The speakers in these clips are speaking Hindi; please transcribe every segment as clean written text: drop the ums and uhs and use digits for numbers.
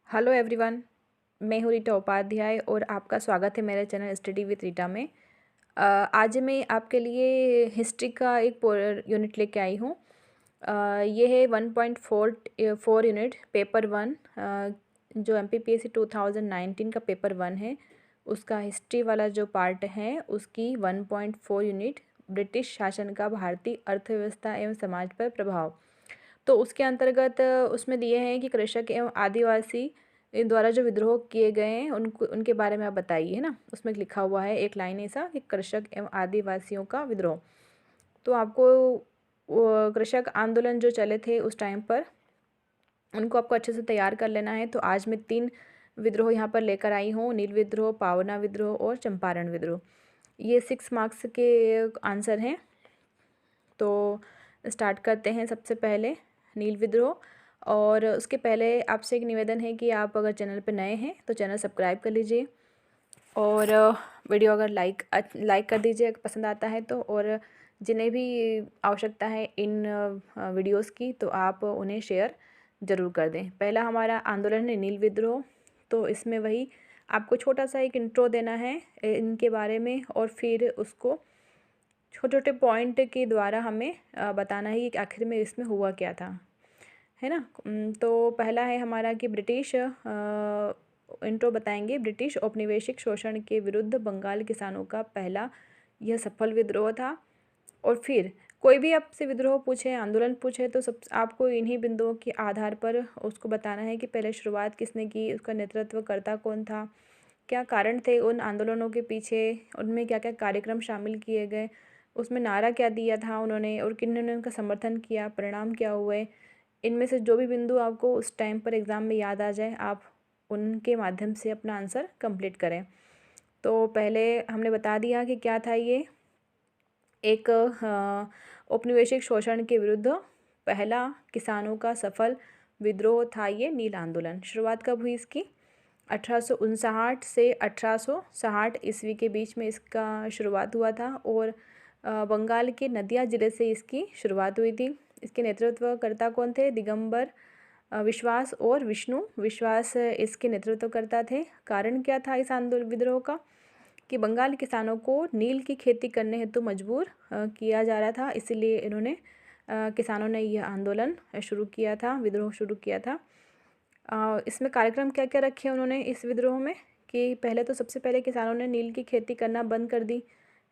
Hello everyone. मैं हूँ रीटा उपाध्याय और आपका स्वागत है मेरे चैनल स्टडी विद रीटा में। आज मैं आपके लिए हिस्ट्री का एक यूनिट लेके आई हूँ। ये है 1.4 यूनिट पेपर 1, जो MPPSC 2019 का पेपर 1 है। उसका हिस्ट्री वाला जो पार्ट है उसकी 1.4 यूनिट ब्रिटिश शासन का भारतीय अर्थव्यवस्था एवं समाज पर प्रभाव। तो उसके अंतर्गत उसमें दिए हैं कि कृषक एवं आदिवासी द्वारा जो विद्रोह किए गए हैं उनको उनके बारे में आप बताइए, है ना। उसमें लिखा हुआ है एक लाइन ऐसा कि कृषक एवं आदिवासियों का विद्रोह। तो आपको वो कृषक आंदोलन जो चले थे उस टाइम पर उनको आपको अच्छे से तैयार कर लेना है। तो आज मैं 3 विद्रोह यहाँ पर लेकर आई हूँ, नील विद्रोह, पावना विद्रोह और चंपारण विद्रोह। ये 6 मार्क्स के आंसर हैं। तो स्टार्ट करते हैं। सबसे पहले नील विद्रोह। और उसके पहले आपसे एक निवेदन है कि आप अगर चैनल पर नए हैं तो चैनल सब्सक्राइब कर लीजिए और वीडियो अगर लाइक कर दीजिए अगर पसंद आता है तो। और जिन्हें भी आवश्यकता है इन वीडियोस की तो आप उन्हें शेयर ज़रूर कर दें। पहला हमारा आंदोलन है नील विद्रोह। तो इसमें वही आपको छोटा सा एक इंट्रो देना है इनके बारे में और फिर उसको छोटे छोटे पॉइंट के द्वारा हमें बताना है कि आखिर में इसमें हुआ क्या था, है ना। तो पहला है हमारा कि ब्रिटिश इंट्रो बताएंगे। ब्रिटिश औपनिवेशिक शोषण के विरुद्ध बंगाल किसानों का पहला यह सफल विद्रोह था। और फिर कोई भी आपसे विद्रोह पूछे, आंदोलन पूछे तो सब आपको इन्हीं बिंदुओं के आधार पर उसको बताना है कि पहले शुरुआत किसने की, उसका नेतृत्वकर्ता कौन था, क्या कारण थे उन आंदोलनों के पीछे, उनमें क्या क्या कार्यक्रम शामिल किए गए, उसमें नारा क्या दिया था उन्होंने और किन्होंने उनका समर्थन किया, परिणाम क्या हुए। इनमें से जो भी बिंदु आपको उस टाइम पर एग्ज़ाम में याद आ जाए आप उनके माध्यम से अपना आंसर कंप्लीट करें। तो पहले हमने बता दिया कि क्या था ये एक औपनिवेशिक शोषण के विरुद्ध पहला किसानों का सफल विद्रोह था ये नील आंदोलन। शुरुआत कब हुई इसकी? 1859 से 1860 ईस्वी के बीच में इसका शुरुआत हुआ था और बंगाल के नदिया ज़िले से इसकी शुरुआत हुई थी। इसके नेतृत्वकर्ता कौन थे? दिगंबर विश्वास और विष्णु विश्वास इसके नेतृत्वकर्ता थे। कारण क्या था इस आंदोलन विद्रोह का? कि बंगाल किसानों को नील की खेती करने हेतु मजबूर किया जा रहा था, इसीलिए इन्होंने किसानों ने यह आंदोलन शुरू किया था, विद्रोह शुरू किया था। इसमें कार्यक्रम क्या क्या रखे उन्होंने इस विद्रोह में कि पहले तो सबसे पहले किसानों ने नील की खेती करना बंद कर दी,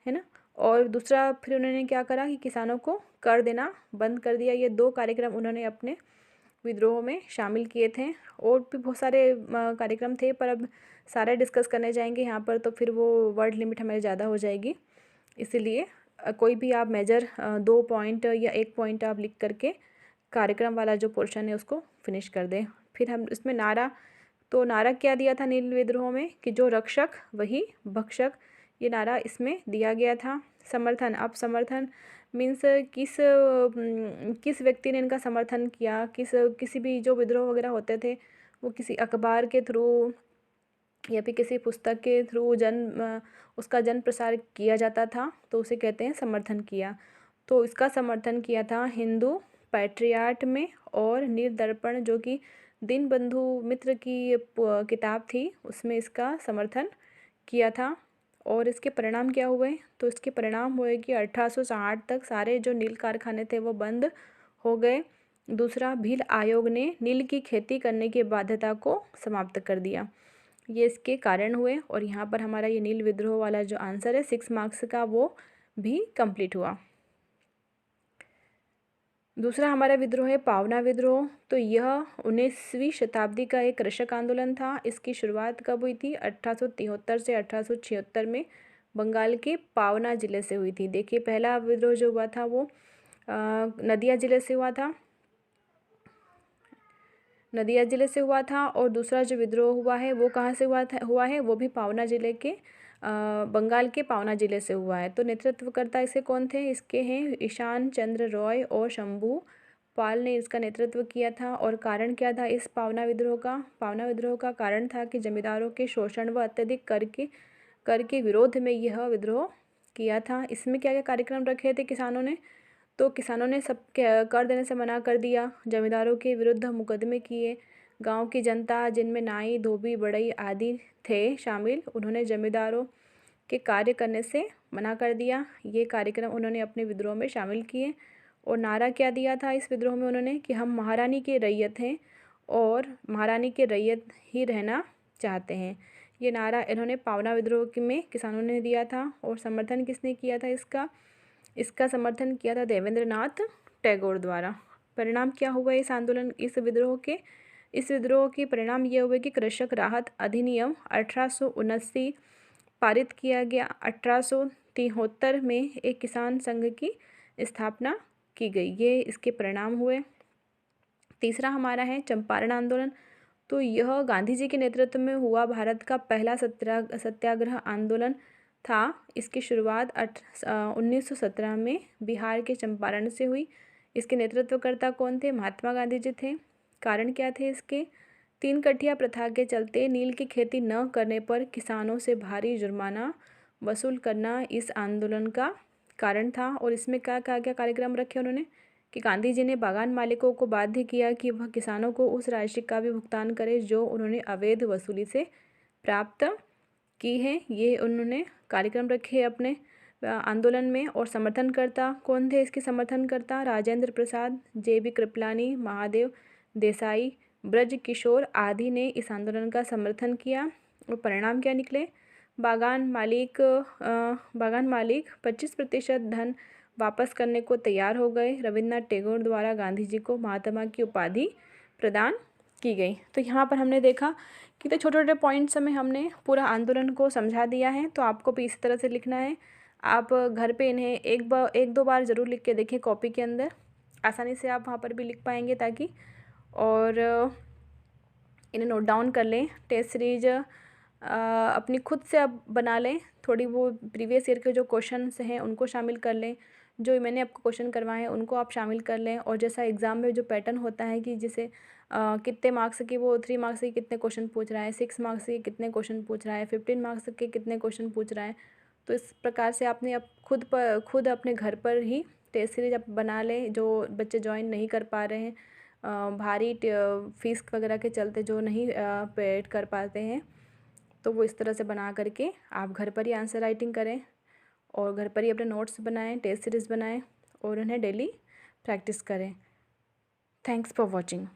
है ना। और दूसरा फिर उन्होंने क्या करा कि किसानों को कर देना बंद कर दिया। ये 2 कार्यक्रम उन्होंने अपने विद्रोह में शामिल किए थे। और भी बहुत सारे कार्यक्रम थे पर अब सारे डिस्कस करने जाएंगे यहाँ पर तो फिर वो वर्ड लिमिट हमारी ज़्यादा हो जाएगी। इसीलिए कोई भी आप मेजर 2 पॉइंट या 1 पॉइंट आप लिख करके कार्यक्रम वाला जो पोर्शन है उसको फिनिश कर दें। फिर हम इसमें नारा, तो नारा क्या दिया था नील विद्रोह में कि जो रक्षक वही भक्षक, ये नारा इसमें दिया गया था। समर्थन, अब समर्थन मीन्स किस व्यक्ति ने इनका समर्थन किया, किसी भी जो विद्रोह वगैरह होते थे वो किसी अखबार के थ्रू या फिर किसी पुस्तक के थ्रू उसका जन प्रसार किया जाता था तो उसे कहते हैं समर्थन किया। तो इसका समर्थन किया था हिंदू पैट्रियाट में और नीलदर्पण जो कि दीनबंधु मित्र की किताब थी उसमें इसका समर्थन किया था। और इसके परिणाम क्या हुए? तो इसके परिणाम हुए कि 1860 तक सारे जो नील कारखाने थे वो बंद हो गए। दूसरा, भील आयोग ने नील की खेती करने की बाध्यता को समाप्त कर दिया। ये इसके कारण हुए और यहाँ पर हमारा ये नील विद्रोह वाला जो आंसर है 6 मार्क्स का वो भी कंप्लीट हुआ। दूसरा हमारा विद्रोह है पावना विद्रोह। तो यह 19वीं शताब्दी का एक कृषक आंदोलन था। इसकी शुरुआत कब हुई थी? 1873 से 1876 में बंगाल के पावना ज़िले से हुई थी। देखिए पहला विद्रोह जो हुआ था वो नदिया ज़िले से हुआ था, नदिया ज़िले से हुआ था। और दूसरा जो विद्रोह हुआ है वो कहाँ से हुआ है वो भी पावना ज़िले के बंगाल के पावना ज़िले से हुआ है। तो नेतृत्वकर्ता इसे कौन थे? इसके हैं ईशान चंद्र रॉय और शंभू पाल ने इसका नेतृत्व किया था। और कारण क्या था इस पावना विद्रोह का? पावना विद्रोह का कारण था कि जमींदारों के शोषण व अत्यधिक कर के विरोध में यह विद्रोह किया था। इसमें क्या क्या कार्यक्रम रखे थे किसानों ने? तो किसानों ने सब कर देने से मना कर दिया, जमींदारों के विरुद्ध मुकदमे किए, गांव की जनता, जिनमें नाई, धोबी, बढ़ई आदि थे शामिल, उन्होंने जमींदारों के कार्य करने से मना कर दिया। ये कार्यक्रम उन्होंने अपने विद्रोह में शामिल किए और नारा क्या दिया था इस विद्रोह में उन्होंने कि हम महारानी की रैयत हैं और महारानी की रैयत ही रहना चाहते हैं। ये नारा इन्होंने पावना विद्रोह में किसानों ने दिया था। और समर्थन किसने किया था इसका? इसका समर्थन किया था देवेंद्र नाथ टैगोर द्वारा। परिणाम क्या हुआ इस आंदोलन, इस विद्रोह के? इस विद्रोह के परिणाम ये हुए कि कृषक राहत अधिनियम 1879 पारित किया गया। 1873 में एक किसान संघ की स्थापना की गई। ये इसके परिणाम हुए। तीसरा हमारा है चंपारण आंदोलन। तो यह गांधी जी के नेतृत्व में हुआ भारत का पहला सत्याग्रह आंदोलन था। इसकी शुरुआत 1917 में बिहार के चंपारण से हुई। इसके नेतृत्वकर्ता कौन थे? महात्मा गांधी जी थे। कारण क्या थे इसके? 3 कठिया प्रथा के चलते नील की खेती न करने पर किसानों से भारी जुर्माना वसूल करना इस आंदोलन का कारण था। और इसमें क्या क्या क्या कार्यक्रम रखे उन्होंने कि गांधी जी ने बागान मालिकों को बाध्य किया कि वह किसानों को उस राशि का भी भुगतान करें जो उन्होंने अवैध वसूली से प्राप्त की है। ये उन्होंने कार्यक्रम रखे अपने आंदोलन में। और समर्थनकर्ता कौन थे इसके समर्थनकर्ता? राजेंद्र प्रसाद, जे.बी. कृपलानी, महादेव देसाई, ब्रज किशोर आदि ने इस आंदोलन का समर्थन किया। और परिणाम क्या निकले? बागान मालिक 25% धन वापस करने को तैयार हो गए। रविन्द्रनाथ टैगोर द्वारा गांधी जी को महात्मा की उपाधि प्रदान की गई। तो यहाँ पर हमने देखा कि तो छोटे छोटे पॉइंट्स में हमने पूरा आंदोलन को समझा दिया है। तो आपको भी इसी तरह से लिखना है। आप घर पे इन्हें एक दो बार ज़रूर लिख के देखें कॉपी के अंदर। आसानी से आप वहाँ पर भी लिख पाएंगे ताकि, और इन्हें नोट डाउन कर लें। टेस्ट सीरीज अपनी खुद से आप बना लें। थोड़ी वो प्रीवियस ईयर के जो क्वेश्चंस हैं उनको शामिल कर लें। जो मैंने आपको क्वेश्चन करवाए हैं उनको आप शामिल कर लें। और जैसा एग्ज़ाम में जो पैटर्न होता है कि जैसे कितने मार्क्स के, वो 3 मार्क्स के कितने क्वेश्चन पूछ रहा है, 6 मार्क्स के कितने क्वेश्चन पूछ रहा है, 15 मार्क्स के कितने क्वेश्चन पूछ रहा है। तो इस प्रकार से आपने अब खुद अपने घर पर ही टेस्ट सीरीज आप बना लें। जो बच्चे ज्वाइन नहीं कर पा रहे हैं भारी फीस वगैरह के चलते, जो नहीं पेड कर पाते हैं, तो वो इस तरह से बना करके आप घर पर ही आंसर राइटिंग करें और घर पर ही अपने नोट्स बनाएं, टेस्ट सीरीज़ बनाएं और उन्हें डेली प्रैक्टिस करें। Thanks for watching.